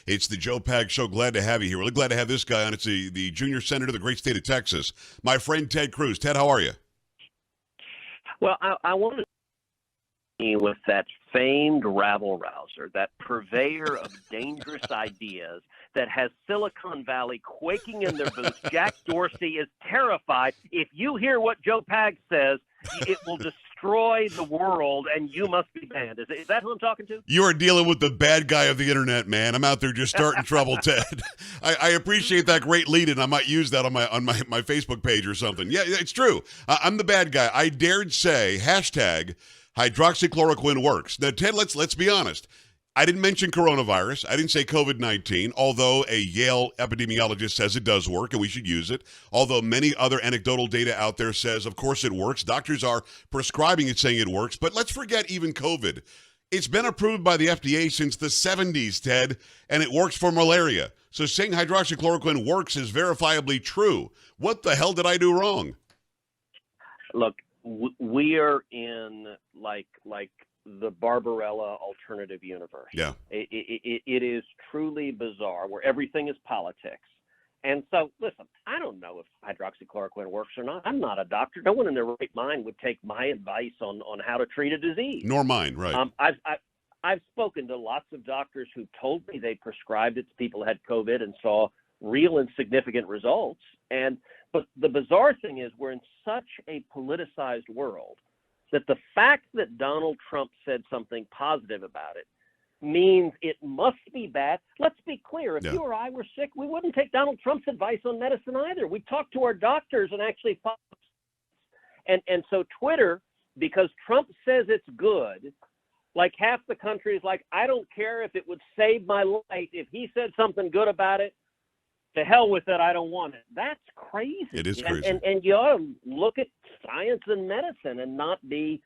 It's the Joe Pag Show. Glad to have you here. Really glad to have this guy on. It's the junior senator of the great state of Texas, my friend Ted Cruz. Ted, how are you? Well, I want to see with that famed rabble-rouser, that purveyor of dangerous ideas that has Silicon Valley quaking in their boots. Jack Dorsey is terrified. If you hear what Joe Pag says, it will destroy the world, and you must be banned. Is that who I'm talking to? You are dealing with the bad guy of the internet, man. I'm out there just starting trouble, Ted. I appreciate that great lead-in. I might use that on my Facebook page or something. Yeah, it's true. I'm the bad guy. I dared say hashtag hydroxychloroquine works. Now, Ted, let's be honest. I didn't mention coronavirus. I didn't say COVID-19, although a Yale epidemiologist says it does work and we should use it. Although many other anecdotal data out there says, of course, it works. Doctors are prescribing it, saying it works. But let's forget even COVID. It's been approved by the FDA since the 70s, Ted, and it works for malaria. So saying hydroxychloroquine works is verifiably true. What the hell did I do wrong? Look, we are in like the Barbarella alternative universe. Yeah. It is truly bizarre where everything is politics. And so, listen, I don't know if hydroxychloroquine works or not. I'm not a doctor. No one in their right mind would take my advice on how to treat a disease. Nor mine, right. I've spoken to lots of doctors who told me they prescribed it to people who had COVID and saw real and significant results. But the bizarre thing is we're in such a politicized world that the fact that Donald Trump said something positive about it means it must be bad. Let's be clear. If you or I were sick, we wouldn't take Donald Trump's advice on medicine either. We'd talk to our doctors and actually follow. And so Twitter, because Trump says it's good, like half the country is like, I don't care if it would save my life. If he said something good about it, to hell with it, I don't want it. That's crazy. It is crazy. And you ought to look at science and medicine and not be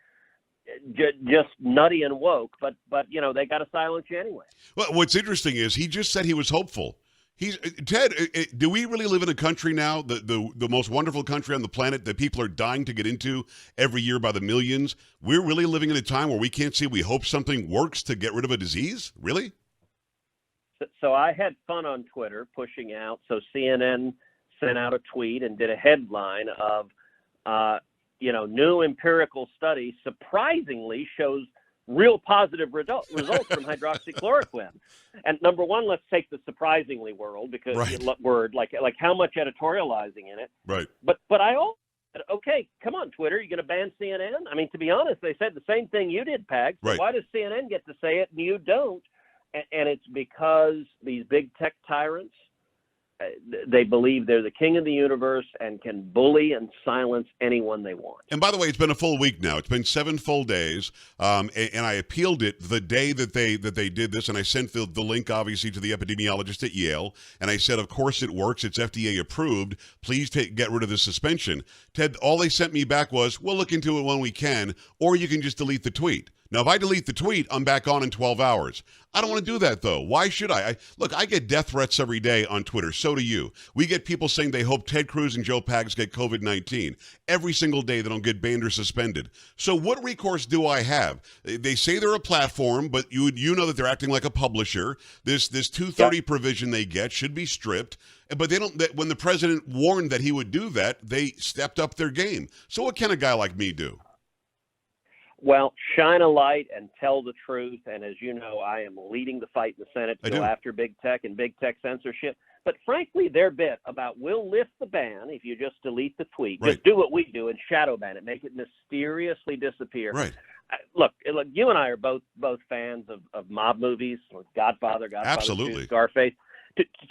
just nutty and woke. But they got to silence you anyway. Well, what's interesting is he just said he was hopeful. Ted, do we really live in a country now, the most wonderful country on the planet that people are dying to get into every year by the millions? We're really living in a time where we can't see we hope something works to get rid of a disease? Really? So I had fun on Twitter pushing out. So CNN sent out a tweet and did a headline of, new empirical study surprisingly shows real positive results from hydroxychloroquine. And number one, let's take the surprisingly word because like how much editorializing in it. Right. But I also said, okay, come on, Twitter, you're going to ban CNN? I mean, to be honest, they said the same thing you did, Pag. So why does CNN get to say it and you don't? And it's because these big tech tyrants, they believe they're the king of the universe and can bully and silence anyone they want. And by the way, it's been a full week now. It's been 7 full days, and I appealed it the day that they did this, and I sent the link, obviously, to the epidemiologist at Yale, and I said, of course it works. It's FDA approved. Please get rid of the suspension. Ted, all they sent me back was, we'll look into it when we can, or you can just delete the tweet. Now, if I delete the tweet, I'm back on in 12 hours. I don't want to do that, though. Why should I? Look, I get death threats every day on Twitter. So do you. We get people saying they hope Ted Cruz and Joe Pags get COVID-19. Every single day they don't get banned or suspended. So what recourse do I have? They say they're a platform, but you know that they're acting like a publisher. This 230 provision they get should be stripped. But they don't. When the president warned that he would do that, they stepped up their game. So what can a guy like me do? Well, shine a light and tell the truth. And as you know, I am leading the fight in the Senate to go after big tech and big tech censorship. But frankly, their bit about we'll lift the ban if you just delete the tweet. Just do what we do and shadow ban it, make it mysteriously disappear. Right. Look, you and I are both fans of mob movies, Godfather Absolutely. 2, Scarface.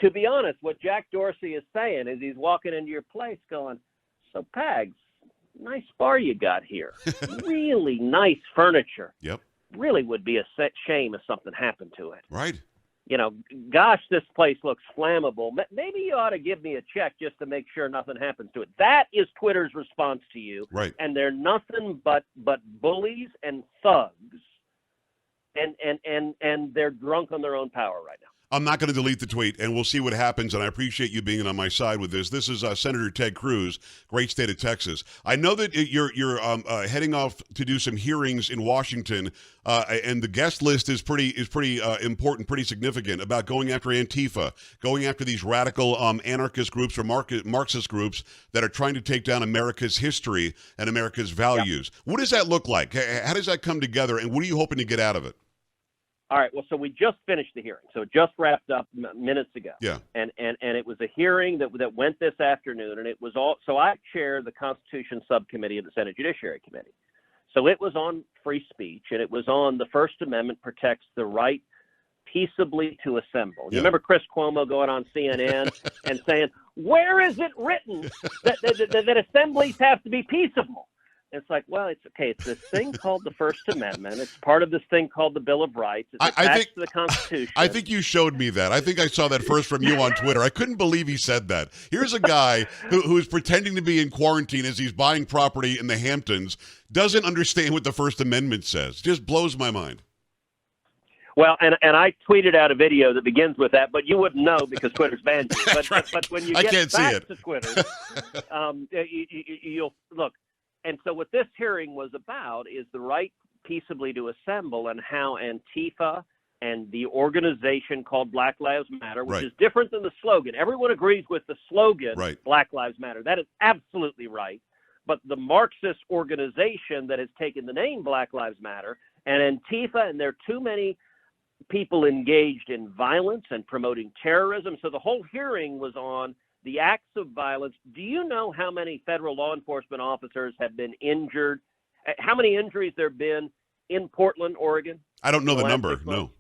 To be honest, what Jack Dorsey is saying is he's walking into your place going, so Pags, nice bar you got here. Really nice furniture. Yep. Really would be a shame if something happened to it. Right. Gosh, this place looks flammable. Maybe you ought to give me a check just to make sure nothing happens to it. That is Twitter's response to you. Right. And they're nothing but bullies and thugs. And they're drunk on their own power right now. I'm not going to delete the tweet, and we'll see what happens, and I appreciate you being on my side with this. This is Senator Ted Cruz, great state of Texas. I know that you're heading off to do some hearings in Washington, and the guest list is pretty important, pretty significant, about going after Antifa, going after these radical anarchist groups or Marxist groups that are trying to take down America's history and America's values. Yeah. What does that look like? How does that come together, and what are you hoping to get out of it? All right. Well, so we just finished the hearing. So it just wrapped up minutes ago. Yeah. And it was a hearing that went this afternoon, and it was all. So I chair the Constitution Subcommittee of the Senate Judiciary Committee. So it was on free speech, and it was on the First Amendment protects the right peaceably to assemble. You remember Chris Cuomo going on CNN and saying, "Where is it written that assemblies have to be peaceable?" It's like, well, it's okay. It's this thing called the First Amendment. It's part of this thing called the Bill of Rights. It's attached to the Constitution. I think you showed me that. I think I saw that first from you on Twitter. I couldn't believe he said that. Here's a guy who's pretending to be in quarantine as he's buying property in the Hamptons, doesn't understand what the First Amendment says. Just blows my mind. Well, and I tweeted out a video that begins with that, but you wouldn't know because Twitter's banned you. But when you get back to Twitter, you'll look. And so what this hearing was about is the right peaceably to assemble and how Antifa and the organization called Black Lives Matter, which is different than the slogan. Everyone agrees with the slogan, Black Lives Matter. That is absolutely right. But the Marxist organization that has taken the name Black Lives Matter and Antifa, and there are too many people engaged in violence and promoting terrorism. So the whole hearing was on the acts of violence. Do you know how many federal law enforcement officers have been injured? How many injuries there have been in Portland, Oregon? I don't know the number, no.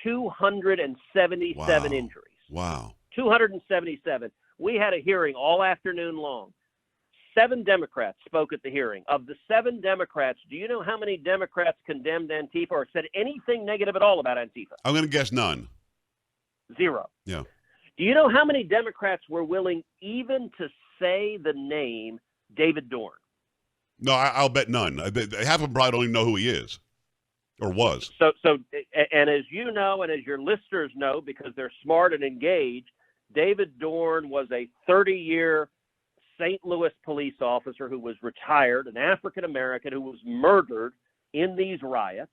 277 injuries. Wow. 277. We had a hearing all afternoon long. 7 Democrats spoke at the hearing. Of the 7 Democrats, do you know how many Democrats condemned Antifa or said anything negative at all about Antifa? I'm going to guess none. 0. Yeah. Do you know how many Democrats were willing even to say the name David Dorn? No, I'll bet none. Half of them probably don't even know who he is or was. So, and as you know, and as your listeners know, because they're smart and engaged, David Dorn was a 30-year St. Louis police officer who was retired, an African-American who was murdered in these riots.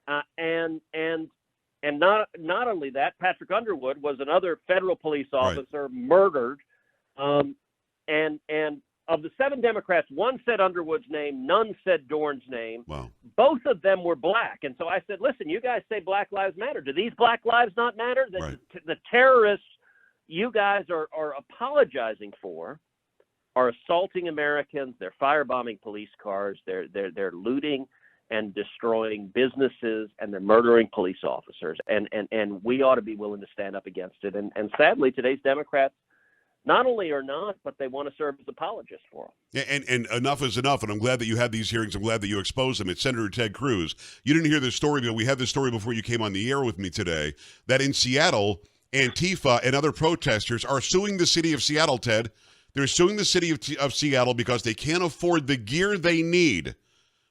And not only that, Patrick Underwood was another federal police officer murdered. And of the 7 Democrats, 1 said Underwood's name, none said Dorn's name. Wow. Both of them were black. And so I said, listen, you guys say Black Lives Matter. Do these Black Lives not matter? The terrorists you guys are apologizing for are assaulting Americans. They're firebombing police cars. They're looting and destroying businesses, and they're murdering police officers. And we ought to be willing to stand up against it. And sadly, today's Democrats not only are not, but they want to serve as apologists for them. And enough is enough, and I'm glad that you had these hearings. I'm glad that you exposed them. It's Senator Ted Cruz. You didn't hear this story, but we had this story before you came on the air with me today, that in Seattle, Antifa and other protesters are suing the city of Seattle, Ted. They're suing the city of Seattle because they can't afford the gear they need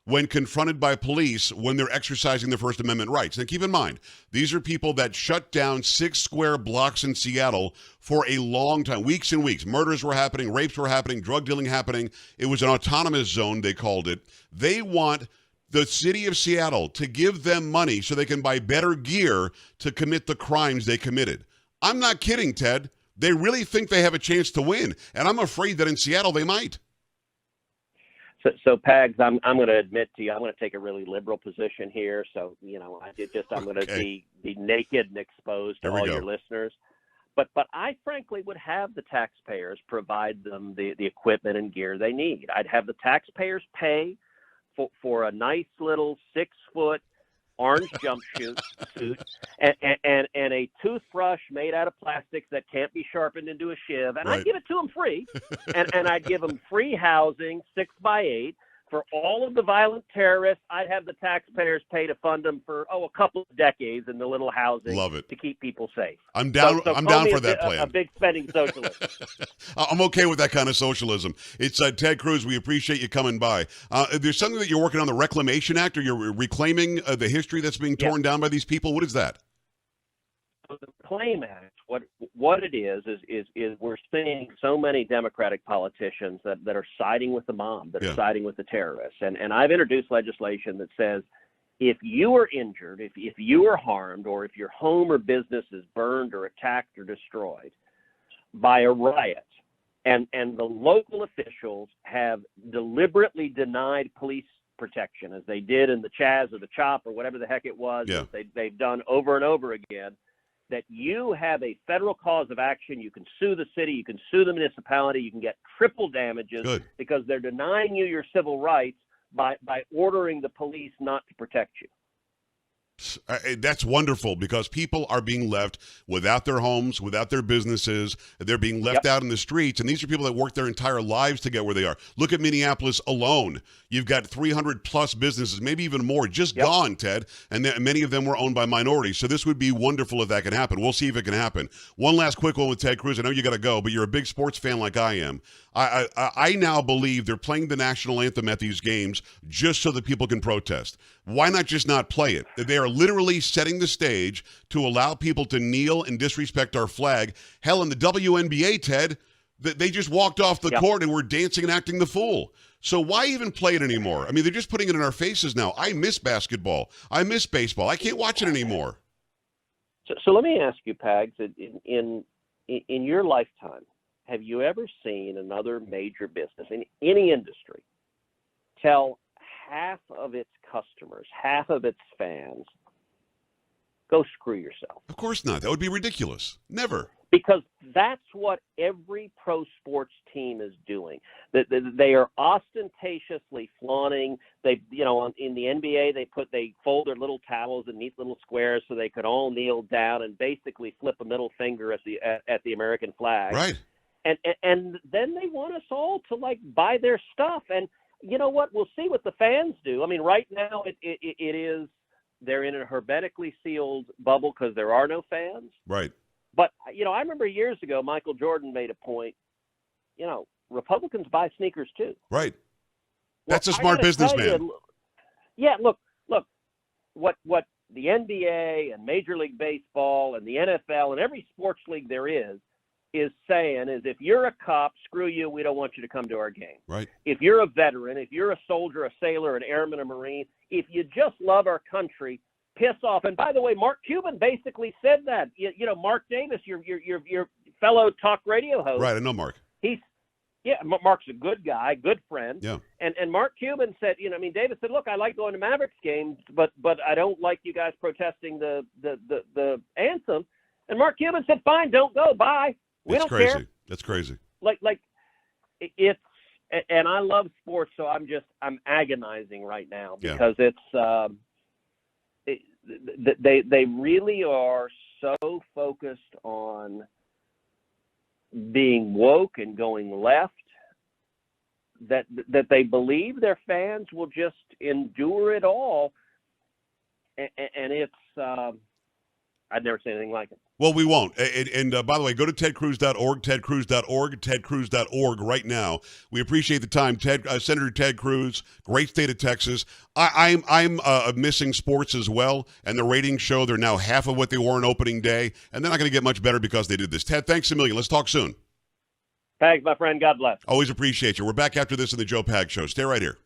when confronted by police when they're exercising their First Amendment rights. And keep in mind, these are people that shut down 6 square blocks in Seattle for a long time, weeks and weeks. Murders were happening, rapes were happening, drug dealing happening. It was an autonomous zone, they called it. They want the city of Seattle to give them money so they can buy better gear to commit the crimes they committed. I'm not kidding, Ted. They really think they have a chance to win, and I'm afraid that in Seattle they might. So Pags, I'm going to admit to you, I'm going to take a really liberal position here. So, I'm going to be naked and exposed to all your listeners. But I frankly would have the taxpayers provide them the equipment and gear they need. I'd have the taxpayers pay for a nice little 6-foot orange jumpsuit and a toothbrush made out of plastics that can't be sharpened into a shiv, and I'd give it to them free, and I'd give them free housing, 6x8, for all of the violent terrorists. I'd have the taxpayers pay to fund them for a couple of decades in the little housing. Love it. To keep people safe. I'm down. So I'm down for that plan. A big spending socialist. I'm okay with that kind of socialism. It's Ted Cruz. We appreciate you coming by. There's something that you're working on, the Reclamation Act, or you're reclaiming the history that's being torn down by these people. What is that? So the Claim Act, what it is we're seeing so many Democratic politicians that are siding with the mob, that are siding with the terrorists. And I've introduced legislation that says if you are injured, if you are harmed, or if your home or business is burned or attacked or destroyed by a riot, and the local officials have deliberately denied police protection, as they did in the Chaz or the Chop or whatever the heck it was, they've done over and over again, that you have a federal cause of action. You can sue the city, you can sue the municipality, you can get triple damages because they're denying you your civil rights by ordering the police not to protect you. That's wonderful, because people are being left without their homes, without their businesses. They're being left out in the streets, and these are people that work their entire lives to get where they are. Look at Minneapolis alone. You've got 300 plus businesses, maybe even more, just gone, Ted, and many of them were owned by minorities. So this would be wonderful if that can happen. We'll see if it can happen. One last quick one with Ted Cruz. I know you got to go, but you're a big sports fan like I am. I now believe they're playing the national anthem at these games just so that people can protest. Why not just not play it? They are literally setting the stage to allow people to kneel and disrespect our flag. Hell, in the WNBA, Ted, they just walked off the court and were dancing and acting the fool. So why even play it anymore? I mean, they're just putting it in our faces now. I miss basketball. I miss baseball. I can't watch it anymore. So let me ask you, Pags, in your lifetime, have you ever seen another major business in any industry tell half of its customers, half of its fans, go screw yourself? Of course not. That would be ridiculous. Never. Because that's what every pro sports team is doing. They are ostentatiously flaunting. In the NBA, they fold their little towels in neat little squares so they could all kneel down and basically flip a middle finger at the American flag. Right. And then they want us all to buy their stuff. And you know what? We'll see what the fans do. I mean, right now it is, they're in a hermetically sealed bubble because there are no fans. Right. But I remember years ago, Michael Jordan made a point. Republicans buy sneakers too. Right. That's a smart businessman. Yeah. Look. What the NBA and Major League Baseball and the NFL and every sports league there is saying is, if you're a cop, screw you, we don't want you to come to our game. Right. If you're a veteran, if you're a soldier, a sailor, an airman, a Marine, if you just love our country, piss off. And by the way, Mark Cuban basically said that. Mark Davis, your fellow talk radio host. Right, I know Mark. Mark's a good guy, good friend. Yeah. And Mark Cuban said, Davis said, look, I like going to Mavericks games, but I don't like you guys protesting the anthem. And Mark Cuban said, fine, don't go, bye. We don't care. That's crazy. It's, and I love sports, so I'm agonizing right now because it's they really are so focused on being woke and going left that they believe their fans will just endure it all, and it's I'd never seen anything like it. Well, we won't. And by the way, go to tedcruz.org, tedcruz.org right now. We appreciate the time. Senator Ted Cruz, great state of Texas. I'm missing sports as well, and the ratings show they're now half of what they were on opening day, and they're not going to get much better because they did this. Ted, thanks a million. Let's talk soon. Pags, my friend, God bless. Always appreciate you. We're back after this in the Joe Pags Show. Stay right here.